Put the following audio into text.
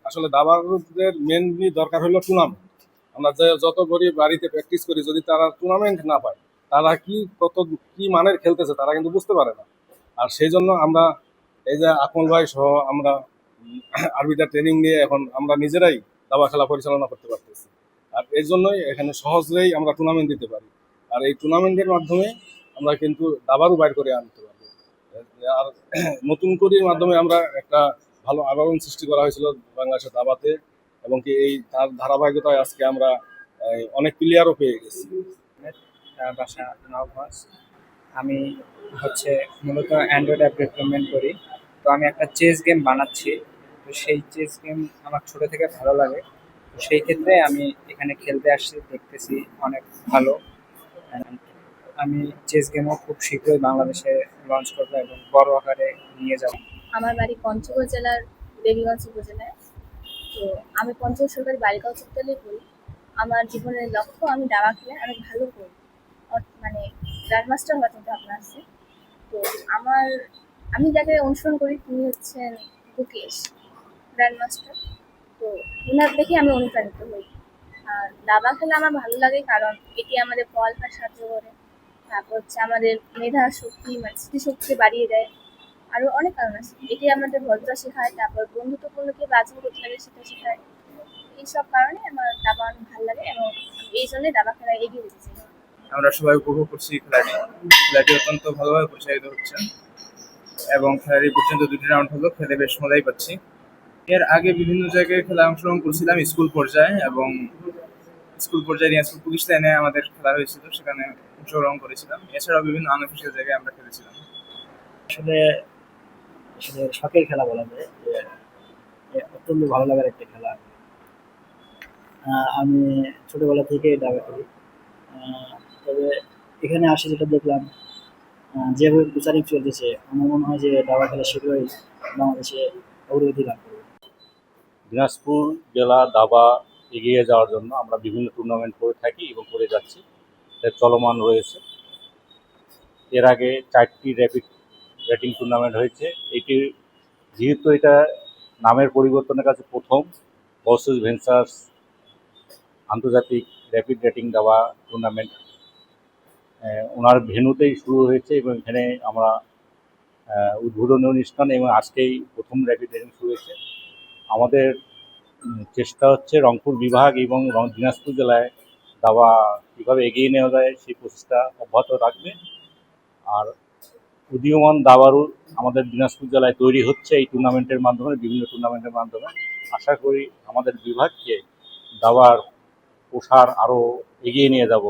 আসলে দাবারুদের মেনলি দরকার হলো টুর্নামেন্ট। আমরা যে যত গরিব বাড়িতে প্র্যাকটিস করি, যদি তারা টুর্নামেন্ট না পায়, তারা কি মানের খেলতেছে তারা কিন্তু বুঝতে পারে না। আর সেই জন্য আমরা এই যে আকমল ভাই সহ আমরা আরবিটার ট্রেনিং নিয়ে এখন আমরা নিজেরাই দাবা খেলা পরিচালনা করতে পারতেছি। আর এর জন্যই এখানে সহজেই আমরা টুর্নামেন্ট দিতে পারি। আর এই টুর্নামেন্টের মাধ্যমে আমরা কিন্তু দাবারও বাইর করে আনতে পারবো। আর নতুন করির মাধ্যমে আমরা একটা ভালো আলোড়ন সৃষ্টি করা হয়েছিল বাংলাদেশের দাবাতে, এবং কি এই তার ধারাবাহিকতায় আজকে আমরা অনেক প্লেয়ারও পেয়ে গেছি। বাসা নবগঞ্জ। আমি হচ্ছে মূলত অ্যান্ড্রয়েড অ্যাপ ডেভেলপমেন্ট করি। তো আমি একটা চেস গেম বানাচ্ছি। তো সেই চেস গেম আমার ছোট থেকে ভালো লাগে। তো সেই ক্ষেত্রে আমি এখানে খেলতে আসছি, দেখতেছি অনেক ভালো। And আমি চেস গেমও খুব শীঘ্রই বাংলাদেশে লঞ্চ করবো এবং বড় আকারে নিয়ে যাব। আমার বাড়ি পঞ্চগড় জেলার দেবীগঞ্জ উপজেলায়। তো আমি পঞ্চগড় সরকারি বালিকা উচ্চ বিদ্যালয়ে পড়ি। আমার জীবনের লক্ষ্য আমি দাবা খেলে অনেক ভালো করি, মানে গ্র্যান্ড মাস্টার হওয়ার চিন্তা ভাবনা আছে। তো আমি যাকে অনুসরণ করি তিনি হচ্ছেন মুকেশ, গ্র্যান্ড মাস্টার। তো ওনার দেখে আমি অনুপ্রাণিত হই। আর দাবা খেলা আমার ভালো লাগে কারণ এটি আমাদের পড়ালেখায় সাহায্য করে। তারপর হচ্ছে আমাদের মেধা শক্তি, মানে স্মৃতিশক্তি বাড়িয়ে দেয়। আরো অনেক কারণ আছে। এটি আমাদের ভদ্রতা শেখায়, তারপর বন্ধুত্বপূর্ণ কিভাবে আচরণ করতে লাগে সেটা শেখায়। এইসব কারণে আমার দাবা অনেক ভালো লাগে এবং এই জন্যই দাবা খেলা এগিয়ে যেতে চাই। আমরা সবাই উপভোগ করছি খেলাটি অত্যন্ত ভালোভাবে পরিচালিত হচ্ছে এবং খেলাটি পর্যন্ত 2টি রাউন্ড হলো, খেলে বেশ মজাই পাচ্ছি। এর আগে বিভিন্ন জায়গায় খেলা অংশগ্রহণ করছিলাম, স্কুল পর্যায়ে এবং দিনাজপুর পুলিশ লাইনে আমাদের খেলা হয়েছিল, সেখানে অংশগ্রহণ করেছিলাম। এছাড়াও বিভিন্ন আনঅফিসিয়াল জায়গায় আমরা খেলেছিলাম। আসলে আসলে শখের খেলা বলা যায় যে অত্যন্ত ভালো লাগার একটা খেলা। আমি ছোটবেলা থেকে দাবা খেলি। তবে এখানে আসে যেটা দেখলাম, যেভাবে প্রচারিং চলতেছে, আমার মনে হয় যে দাবা খেলা শীঘ্রই বাংলাদেশে অগ্রগতি লাভ করবে। দিনাজপুর জেলা দাবা এগিয়ে যাওয়ার জন্য আমরা বিভিন্ন টুর্নামেন্ট করে থাকি এবং করে যাচ্ছি, এর চলমান রয়েছে। এর আগে 4টি র্যাপিড রেটিং টুর্নামেন্ট হয়েছে। যেহেতু এটা নামের পরিবর্তনের কাছে প্রথম, বসেস ভেঞ্চার্স আন্তর্জাতিক র্যাপিড রেটিং দাবা টুর্নামেন্ট ওনার ভেন্যুতেই শুরু হয়েছে এবং এখানে আমরা উদ্বোধনী অনুষ্ঠান এবং আজকেই প্রথম র্যাপিড রেটিং শুরু হয়েছে। আমাদের চেষ্টা হচ্ছে রংপুর বিভাগ এবং দিনাজপুর জেলায় দাবা কীভাবে এগিয়ে নেওয়া যায় সেই প্রচেষ্টা অব্যাহত রাখবে। আর উদীয়মান দাবারু আমাদের দিনাজপুর জেলায় তৈরি হচ্ছে এই টুর্নামেন্টের মাধ্যমে, বিভিন্ন টুর্নামেন্টের মাধ্যমে। আশা করি আমাদের বিভাগকে দাবার প্রসার আরও এগিয়ে নিয়ে যাব।